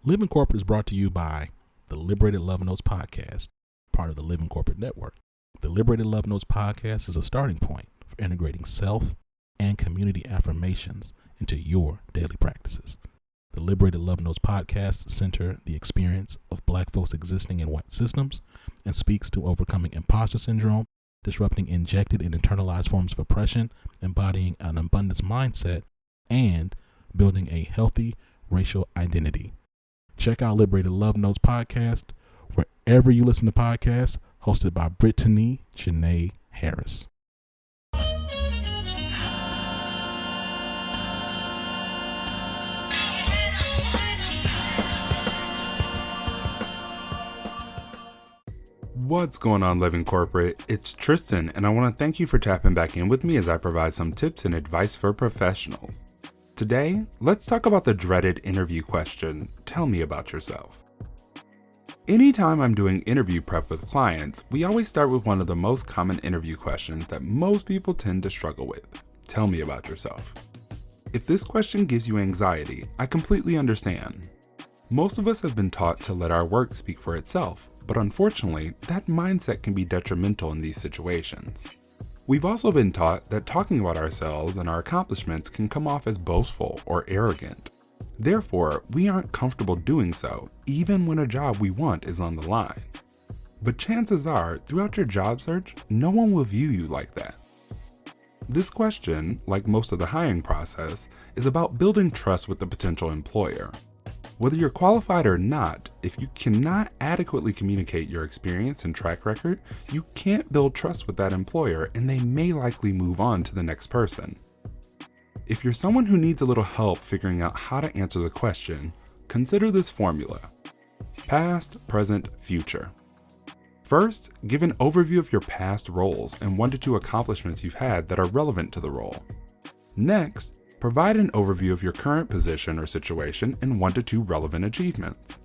Living Corporate is brought to you by the Liberated Love Notes podcast, part of the Living Corporate Network. The Liberated Love Notes podcast is a starting point for integrating self and community affirmations into your daily practices. The Liberated Love Notes podcast center the experience of Black folks existing in white systems and speaks to overcoming imposter syndrome, disrupting injected and internalized forms of oppression, embodying an abundance mindset, and building a healthy racial identity. Check out Liberated Love Notes podcast wherever you listen to podcasts, hosted by Brittany Janae Harris. What's going on, Living Corporate? It's Tristan, and I want to thank you for tapping back in with me as I provide some tips and advice for professionals. Today, let's talk about the dreaded interview question, tell me about yourself. Anytime I'm doing interview prep with clients, we always start with one of the most common interview questions that most people tend to struggle with. Tell me about yourself. If this question gives you anxiety, I completely understand. Most of us have been taught to let our work speak for itself, but unfortunately, that mindset can be detrimental in these situations. We've also been taught that talking about ourselves and our accomplishments can come off as boastful or arrogant. Therefore, we aren't comfortable doing so, even when a job we want is on the line. But chances are, throughout your job search, no one will view you like that. This question, like most of the hiring process, is about building trust with the potential employer. Whether you're qualified or not, if you cannot adequately communicate your experience and track record, you can't build trust with that employer, and they may likely move on to the next person. If you're someone who needs a little help figuring out how to answer the question, consider this formula: past, present, future. First, give an overview of your past roles and 1 to 2 accomplishments you've had that are relevant to the role. Next, provide an overview of your current position or situation and 1 to 2 relevant achievements.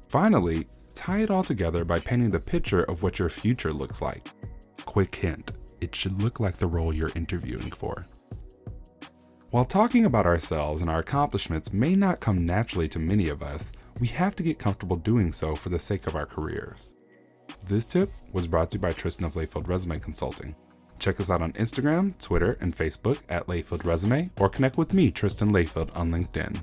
Finally, tie it all together by painting the picture of what your future looks like. Quick hint, it should look like the role you're interviewing for. While talking about ourselves and our accomplishments may not come naturally to many of us, we have to get comfortable doing so for the sake of our careers. This tip was brought to you by Tristan of Layfield Resume Consulting. Check us out on Instagram, Twitter, and Facebook at Layfield Resume, or connect with me, Tristan Layfield, on LinkedIn.